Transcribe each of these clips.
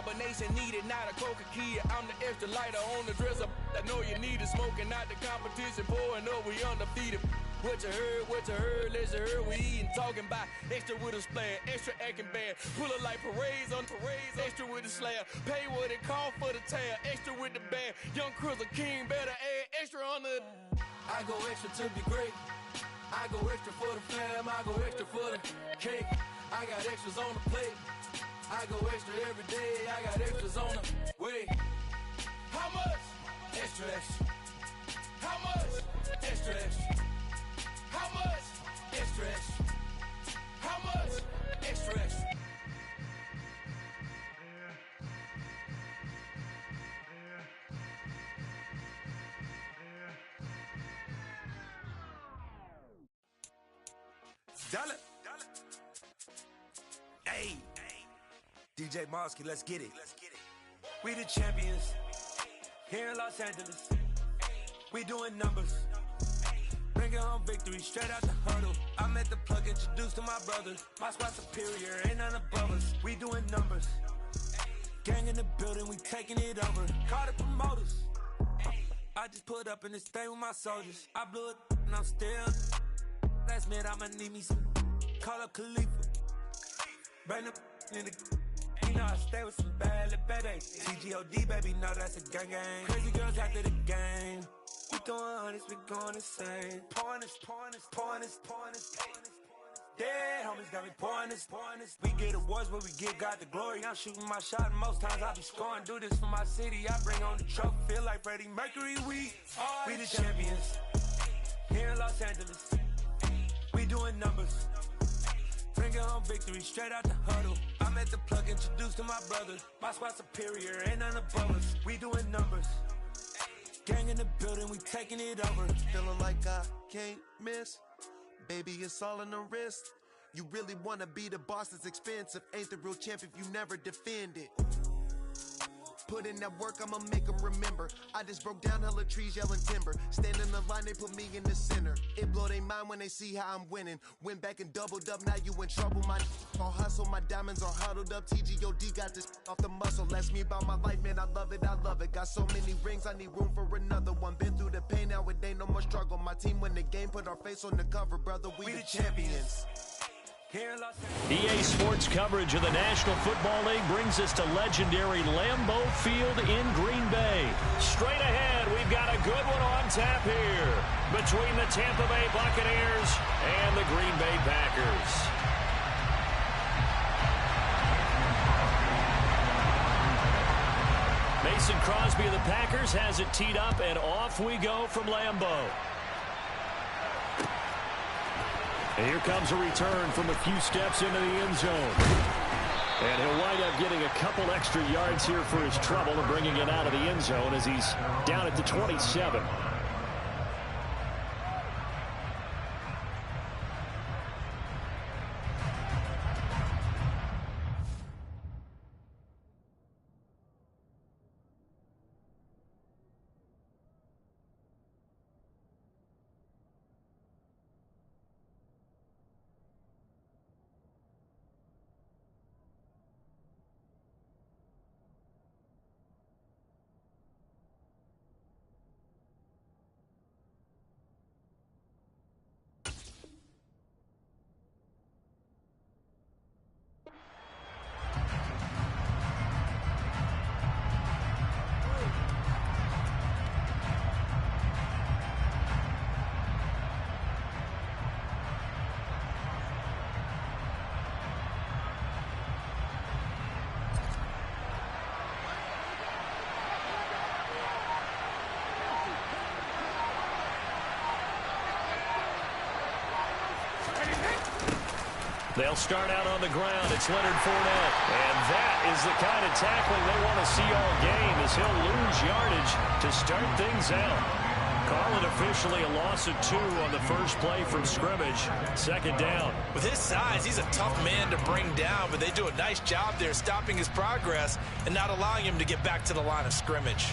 combination needed, not a coca key. I'm the extra lighter on the dresser. I know you need it, smoking out the competition, pouring up, we undefeated. What you heard, let's you heard, we eatin', talking about extra with a splash, extra acting bad, pull it like parades on parades, extra with the slab, pay what it cost for the tab, extra with the band, young Chris a king, better add extra on the. I go extra to be great, I go extra for the fam, I go extra for the cake, I got extras on the plate, I go extra every day, I got extras on the way. How much? Extra, extra. How much? Extra, extra. How much? Extra, extra. How much? Extra, extra. Dollar. Hey. DJ Mosky, let's get it. We the champions. Here in Los Angeles. We doing numbers. Bringing home victory straight out the huddle. I'm at the plug, introduced to my brothers. My squad superior, ain't none above us. We doing numbers. Gang in the building, we taking it over. Call the promoters. I just put up in this thing with my soldiers. I blew it and I'm still. Last minute, I'ma need me some. Call up Khalifa. Bring them in the. You know I stay with some bad little bad TGOD, baby, know that's a gang gang. Crazy girls after the game. We throwing hundreds, we going insane. Pouring this. Dead homies got me pouring this. We get awards, but we give God the glory. I'm shooting my shot, and most times I be scoring. Do this for my city, I bring on the trophy. Feel like Freddie Mercury, we the champions. Here in Los Angeles, we doing numbers. Bringing home victory straight out the huddle. I'm at the plug, introduced to my brothers. My squad superior, ain't none above us. We doing numbers. Gang in the building, we taking it over. Feeling like I can't miss. Baby, it's all in the wrist. You really wanna be the boss, it's expensive. Ain't the real champ if you never defend it. Put in that work, I'ma make them remember. I just broke down hella trees, yelling timber. Stand in the line, they put me in the center. It blow their mind when they see how I'm winning. Went back and doubled up, now you in trouble. My all hustle, my diamonds are huddled up. TGOD got this off the muscle. Ask me about my life, man, I love it. Got so many rings, I need room for another one. Been through the pain, now it ain't no more struggle. My team win the game, put our face on the cover, brother. We the champions. EA Sports coverage of the National Football League brings us to legendary Lambeau Field in Green Bay. Straight ahead, we've got a good one on tap here between the Tampa Bay Buccaneers and the Green Bay Packers. Mason Crosby of the Packers has it teed up, and off we go from Lambeau. And here comes a return from a few steps into the end zone. And he'll wind up getting a couple extra yards here for his trouble and bringing it out of the end zone as he's down at the 27. They'll start out on the ground. It's Leonard Fournette. And that is the kind of tackling they want to see all game, as he'll lose yardage to start things out. Call it officially a loss of 2 on the first play from scrimmage. Second down. With his size, he's a tough man to bring down, but they do a nice job there stopping his progress and not allowing him to get back to the line of scrimmage.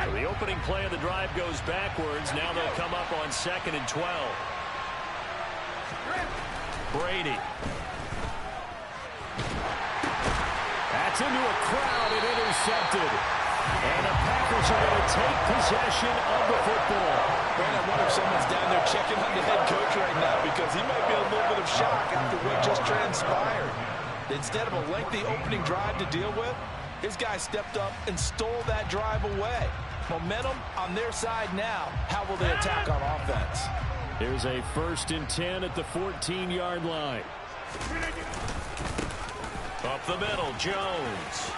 So the opening play of the drive goes backwards. Now they'll come up on 2nd and 12. Brady. That's into a crowd and intercepted. And the Packers are going to take possession of the football. Man, I wonder if someone's down there checking on the head coach right now because he might be in a little bit of shock after what just transpired. Instead of a lengthy opening drive to deal with, his guy stepped up and stole that drive away. Momentum on their side now. How will they attack on offense? Here's a 1st and 10 at the 14-yard line. Up the middle, Jones.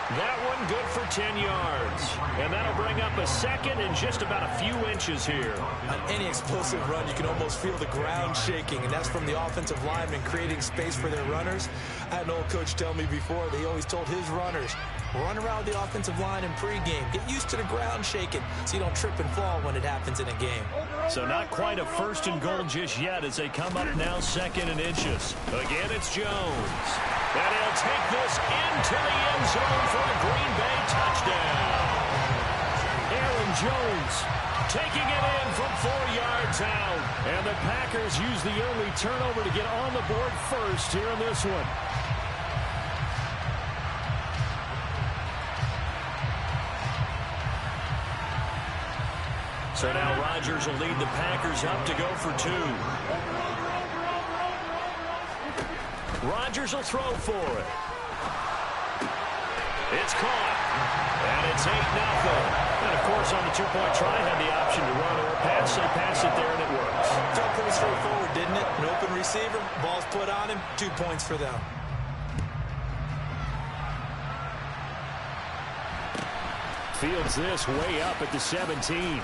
That one good for 10 yards. And that'll bring up a second and just about a few inches here. On any explosive run, you can almost feel the ground shaking, and that's from the offensive linemen creating space for their runners. I had an old coach tell me before, they always told his runners, run around the offensive line in pregame. Get used to the ground shaking so you don't trip and fall when it happens in a game. So not quite a 1st and goal just yet as they come up now 2nd and inches. Again, it's Jones. And he'll take this into the end zone for a Green Bay touchdown. Aaron Jones taking it in from 4 yards out. And the Packers use the only turnover to get on the board first here in this one. So now Rodgers will lead the Packers up to go for 2. Rodgers will throw for it. It's caught. And it's 8-0. And, of course, on the two-point try, had the option to run or pass. They pass it there, and it works. Felt pretty straightforward, didn't it? An open receiver, ball's put on him, 2 points for them. Fields this way up at the 17.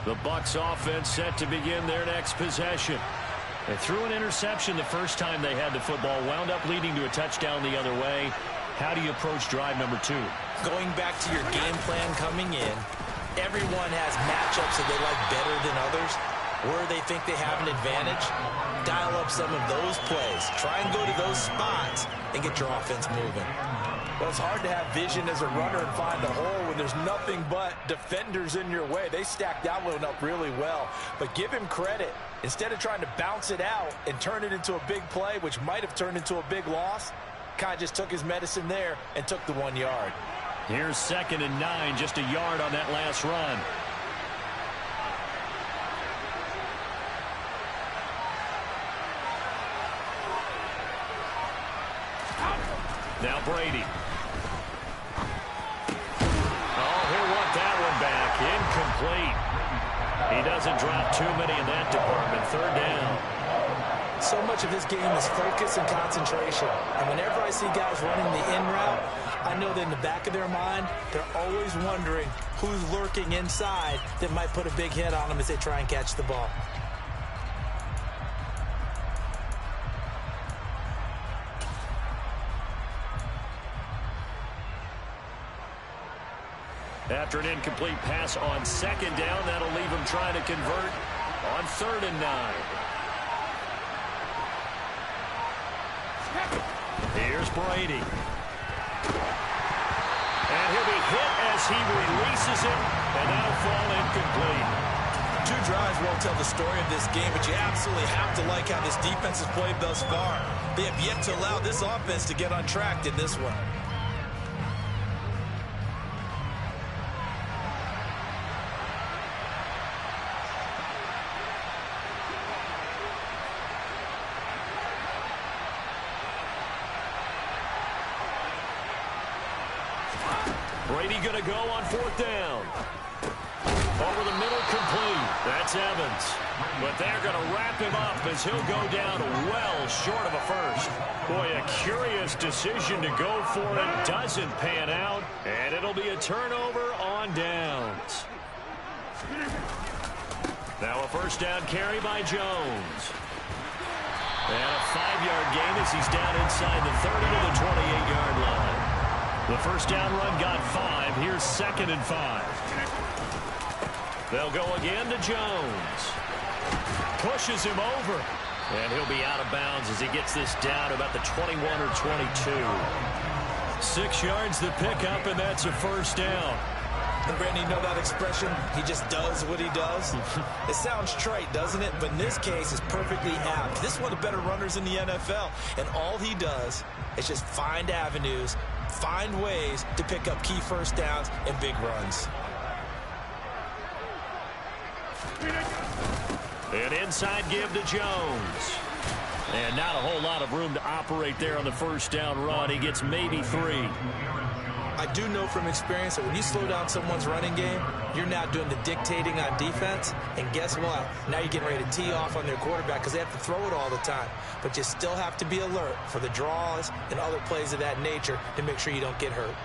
The Bucs offense set to begin their next possession. They threw an interception the first time they had the football, wound up leading to a touchdown the other way. How do you approach drive number 2? Going back to your game plan coming in, everyone has matchups that they like better than others, where they think they have an advantage. Dial up some of those plays. Try and go to those spots and get your offense moving. Well, it's hard to have vision as a runner and find a hole when there's nothing but defenders in your way. They stacked that one up really well. But give him credit. Instead of trying to bounce it out and turn it into a big play, which might have turned into a big loss, kind of just took his medicine there and took the 1 yard. Here's 2nd and 9, just a yard on that last run. Now Brady. Oh, he'll want that one back. Incomplete. He doesn't drop too many in that department. 3rd down. So much of this game is focus and concentration. And whenever I see guys running the in route, I know that in the back of their mind, they're always wondering who's lurking inside that might put a big hit on them as they try and catch the ball. After an incomplete pass on 2nd down, that'll leave him trying to convert on 3rd and 9. Here's Brady. And he'll be hit as he releases it, and that'll fall incomplete. 2 drives won't tell the story of this game, but you absolutely have to like how this defense has played thus far. They have yet to allow this offense to get untracked in this one. Brady going to go on 4th down. Over the middle, complete. That's Evans. But they're going to wrap him up as he'll go down well short of a first. Boy, a curious decision to go for it. Doesn't pan out. And it'll be a turnover on downs. Now a 1st down carry by Jones. And a 5-yard gain as he's down inside the 30 to the 28-yard line. The first down run got 5. Here's 2nd and 5. They'll go again to Jones. Pushes him over. And he'll be out of bounds as he gets this down about the 21 or 22. 6 yards the pickup, and that's a first down. And Brandon, you know that expression? He just does what he does. It sounds trite, doesn't it? But in this case, it's perfectly apt. This is one of the better runners in the NFL. And all he does is just find avenues, find ways to pick up key first downs and big runs. An inside give to Jones. And not a whole lot of room to operate there on the first down run. He gets maybe 3. I do know from experience that when you slow down someone's running game, you're now doing the dictating on defense. And guess what? Now you're getting ready to tee off on their quarterback because they have to throw it all the time. But you still have to be alert for the draws and other plays of that nature to make sure you don't get hurt.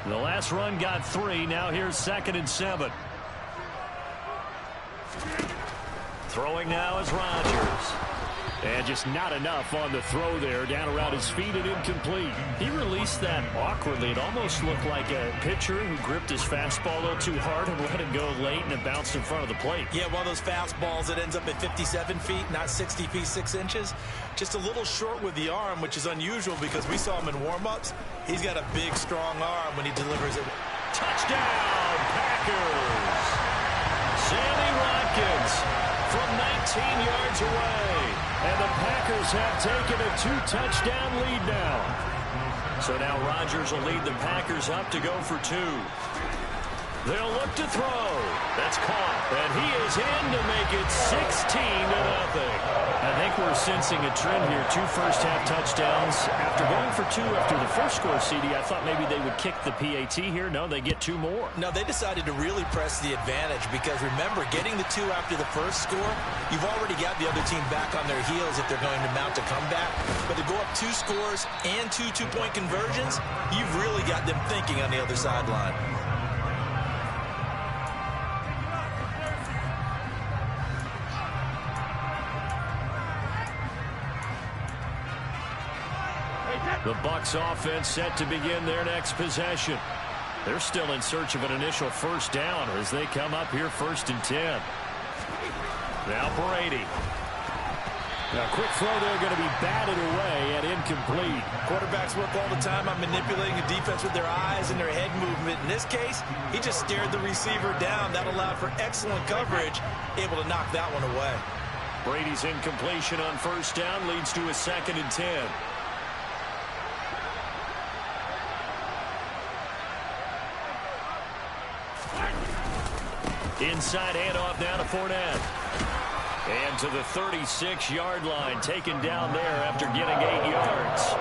The last run got 3. Now here's 2nd and 7. Throwing now is Rodgers. And just not enough on the throw there. Down around his feet and incomplete. He released that awkwardly. It almost looked like a pitcher who gripped his fastball a little too hard and let it go late, and it bounced in front of the plate. Yeah, one of those fastballs that ends up at 57 feet, not 60 feet 6 inches. Just a little short with the arm, which is unusual because we saw him in warm-ups. He's got a big, strong arm when he delivers it. Touchdown, Packers! Sammy Watkins from 19 yards away. And the Packers have taken a 2-touchdown lead now. So now Rodgers will lead the Packers up to go for 2. They'll look to throw. That's caught. And he is in to make it 16-0. I think we're sensing a trend here. 2 first-half touchdowns. After going for 2 after the first score, CD, I thought maybe they would kick the PAT here. No, they get 2 more. No, they decided to really press the advantage because, remember, getting the 2 after the first score, you've already got the other team back on their heels if they're going to mount a comeback. But to go up 2 scores and 2 two-point conversions, you've really got them thinking on the other sideline. The Bucs offense set to begin their next possession. They're still in search of an initial first down as they come up here 1st and 10. Now Brady. Now quick throw there, going to be batted away and incomplete. Quarterbacks work all the time on manipulating a defense with their eyes and their head movement. In this case, he just stared the receiver down. That allowed for excellent coverage, able to knock that one away. Brady's incompletion on first down leads to a 2nd and 10. Inside handoff now to Fournette. And to the 36-yard line, taken down there after getting 8 yards.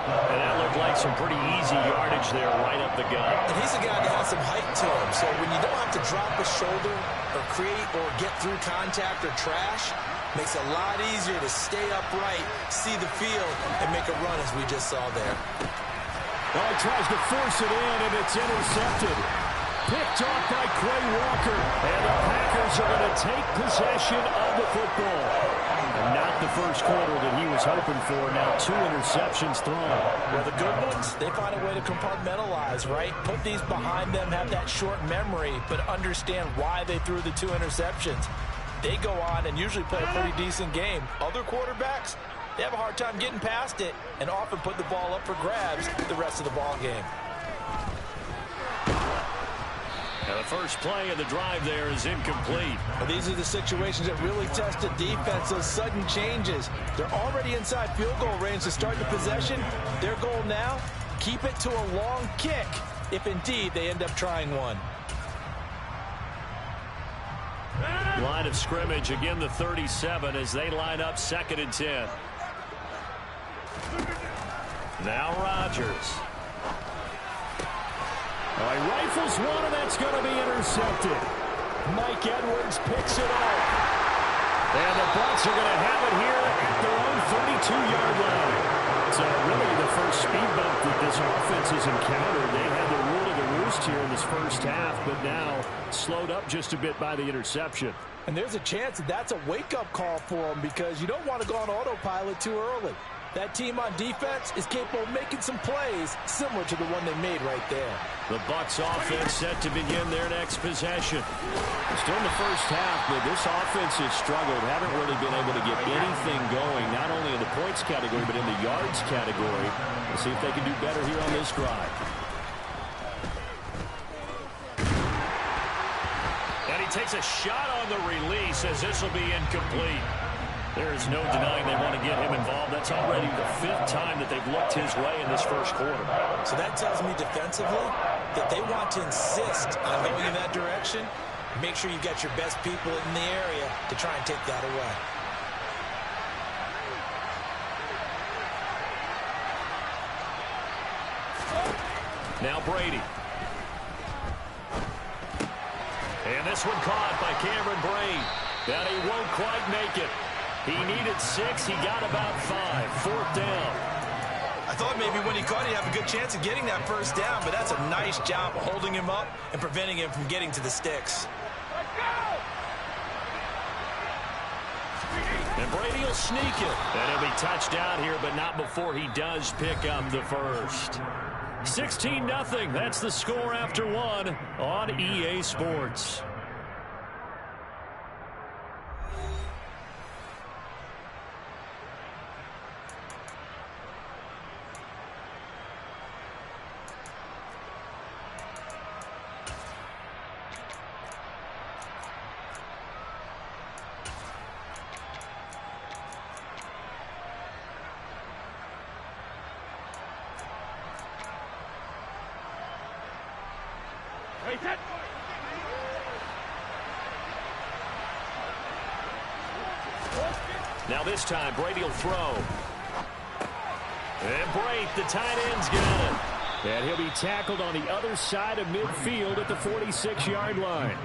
And that looked like some pretty easy yardage there right up the gut. And he's a guy that has some height to him, so when you don't have to drop a shoulder or create or get through contact or trash, makes it a lot easier to stay upright, see the field, and make a run as we just saw there. Well, he tries to force it in, and it's intercepted. Picked off by Quay Walker. And the Packers are going to take possession of the football. And not the first quarter that he was hoping for. Now 2 interceptions thrown. Well, the good ones, they find a way to compartmentalize, right? Put these behind them, have that short memory, but understand why they threw the 2 interceptions. They go on and usually play a pretty decent game. Other quarterbacks, they have a hard time getting past it and often put the ball up for grabs the rest of the ball game. And the first play of the drive there is incomplete. Well, these are the situations that really test the defense, those sudden changes. They're already inside field goal range to start the possession. Their goal now, keep it to a long kick, if indeed they end up trying one. Line of scrimmage, again the 37 as they line up 2nd and 10. Now Rodgers. He rifles one, and that's going to be intercepted. Mike Edwards picks it up. And the Bucs are going to have it here at their own 32-yard line. It's really the first speed bump that this offense has encountered. They had the rule of the roost here in this first half, but now slowed up just a bit by the interception. And there's a chance that that's a wake-up call for them because you don't want to go on autopilot too early. that team on defense is capable of making some plays similar to the one they made right there. The Bucs offense set to begin their next possession. Still in the first half, but this offense has struggled. Haven't really been able to get anything going, not only in the points category, but in the yards category. We'll see if they can do better here on this drive. And he takes a shot on the release as this will be incomplete. There is no denying they want to get him involved. That's already the 5th time that they've looked his way in this first quarter. So that tells me defensively that they want to insist on going in that direction. Make sure you've got your best people in the area to try and take that away. Now Brady. And this one caught by Cameron Brate. And he won't quite make it. He needed 6. He got about 5. 4th down. I thought maybe when he caught it, he'd have a good chance of getting that first down, but that's a nice job of holding him up and preventing him from getting to the sticks. And Brady will sneak it. And he'll be touched out here, but not before he does pick up the first. 16-0. That's the score after 1 on EA Sports. Now this time, Brady will throw. And Brate, the tight end's got it. And he'll be tackled on the other side of midfield at the 46-yard line.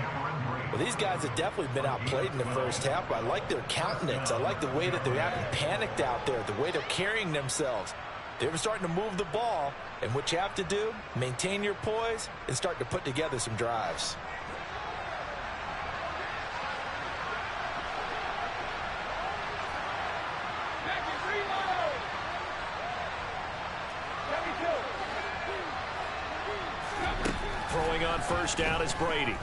Well, these guys have definitely been outplayed in the first half, but I like their countenance. I like the way that they haven't panicked out there, the way they're carrying themselves. They're starting to move the ball, and what you have to do, maintain your poise and start to put together some drives. Throwing on first down is Brady.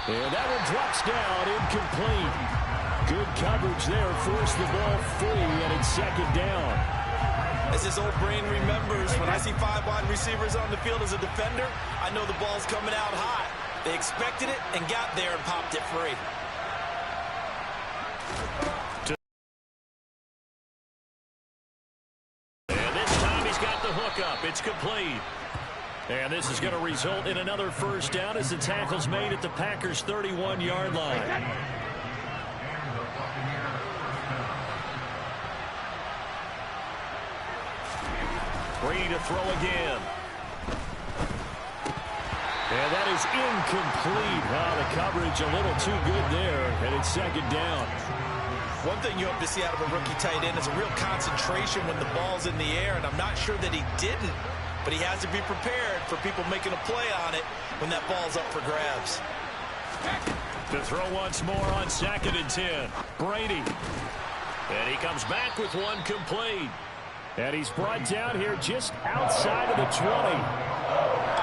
And that one drops down, incomplete. Good coverage there, forced the ball free, and it's 2nd down. As his old brain remembers, when I see 5 wide receivers on the field as a defender, I know the ball's coming out hot. They expected it and got there and popped it free. And this time he's got the hook up. It's complete. And this is going to result in another first down as the tackle's made at the Packers' 31-yard line. Brady to throw again. And that is incomplete. The coverage a little too good there, and it's 2nd down. One thing you hope to see out of a rookie tight end is a real concentration when the ball's in the air, and I'm not sure that he didn't. But he has to be prepared for people making a play on it when that ball's up for grabs. To throw once more on 2nd and 10. Brady. And he comes back with one complete. And he's brought down here just outside of the 20.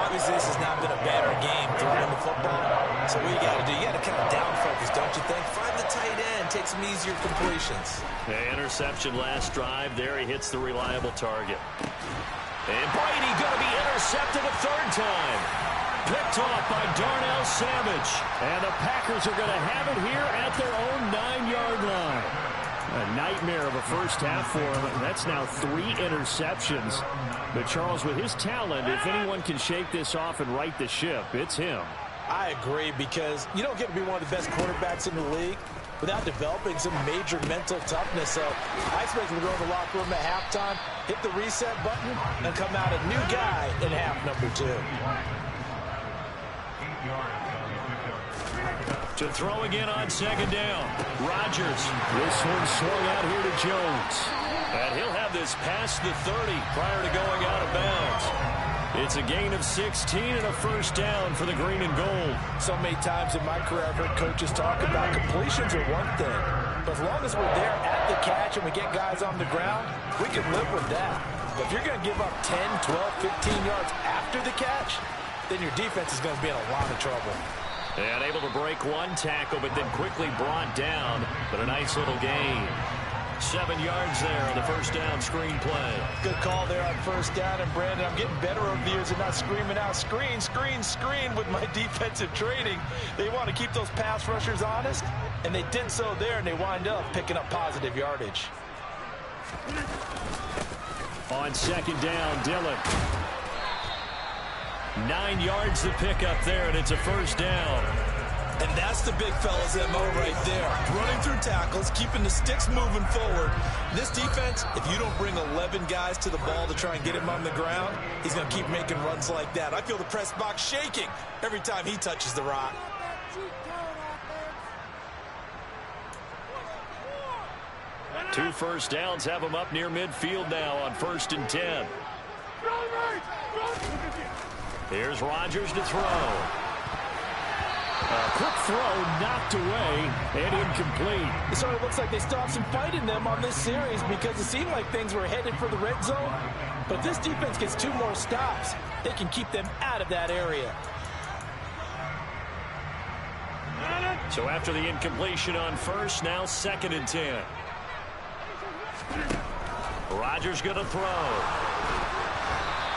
Obviously, this has not been a banner game throwing the football. So what you got to do, you got to kind of down focus, don't you think? Find the tight end, take some easier completions. The interception last drive. There he hits the reliable target. And Brady going to be intercepted a 3rd time. Picked off by Darnell Savage. And the Packers are going to have it here at their own 9-yard line. A nightmare of a first half for him. That's now 3 interceptions. But Charles, with his talent, if anyone can shake this off and right the ship, it's him. I agree, because you don't get to be one of the best quarterbacks in the league without developing some major mental toughness. So I expect him to go in the locker room at halftime, hit the reset button, and come out a new guy in half number 2. To throw again on 2nd down. Rodgers. This one swung out here to Jones. And he'll have this past the 30 prior to going out of bounds. It's a gain of 16 and a first down for the green and gold. So many times in my career I've heard coaches talk about completions are one thing, But as long as we're there at the catch and we get guys on the ground, we can live with that. But if you're going to give up 10, 12, 15 yards after the catch, then your defense is going to be in a lot of trouble. And able to break one tackle, but then quickly brought down. But a nice little gain. 7 yards there on the first down screen play. Good call there on first down. And, Brandon, I'm getting better over the years at not screaming out, screen, screen, screen with my defensive training. They want to keep those pass rushers honest, and they did so there, and they wind up picking up positive yardage. On second down, Dillon. 9 yards to pick up there, and it's a first down. And that's the big fella's MO right there. Running through tackles, keeping the sticks moving forward. This defense, if you don't bring 11 guys to the ball to try and get him on the ground, he's going to keep making runs like that. I feel the press box shaking every time he touches the rock. Two first downs have him up near midfield now on 1st and 10. Here's Rodgers to throw. A quick throw knocked away and incomplete. It sort of looks like they stopped some fight in them on this series because it seemed like things were headed for the red zone. But if this defense gets 2 more stops, they can keep them out of that area. So after the incompletion on first, now 2nd and 10. Rodgers going to throw.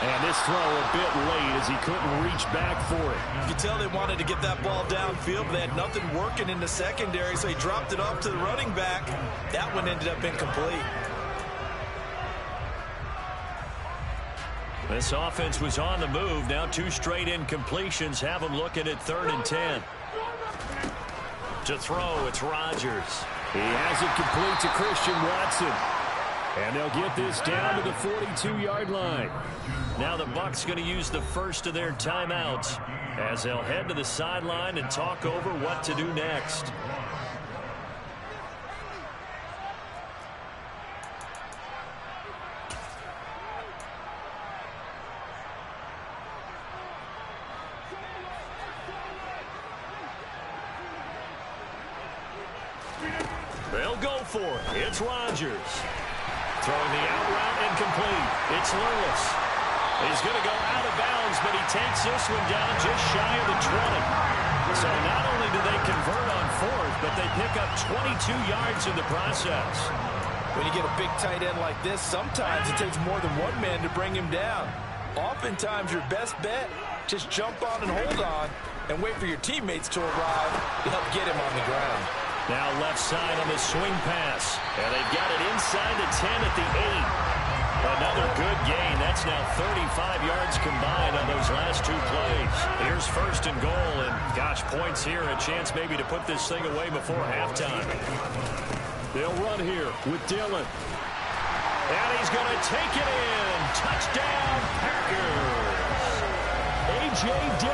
And this throw a bit late as he couldn't reach back for it. You can tell they wanted to get that ball downfield, but they had nothing working in the secondary, so he dropped it off to the running back. That one ended up incomplete. This offense was on the move. Now 2 straight incompletions have them looking at 3rd and 10. To throw, it's Rodgers. He has it complete to Christian Watson. And they'll get this down to the 42-yard line. Now the Bucs going to use the first of their timeouts as they'll head to the sideline and talk over what to do next. They'll go for it. It's Rodgers. Throwing the out route incomplete. It's Lewis. He's going to go out of bounds, but he takes this one down just shy of the 20. So not only do they convert on 4th, but they pick up 22 yards in the process. When you get a big tight end like this, sometimes it takes more than one man to bring him down. Oftentimes your best bet, just jump on and hold on and wait for your teammates to arrive to help get him on the ground. Now left side on the swing pass. And they've got it inside the 10 at the 8. Another good gain. That's now 35 yards combined on those last 2 plays. Here's 1st and goal. And gosh, points here. A chance maybe to put this thing away before halftime. They'll run here with Dillon. And he's going to take it in. Touchdown, Packers. A.J. Dillon.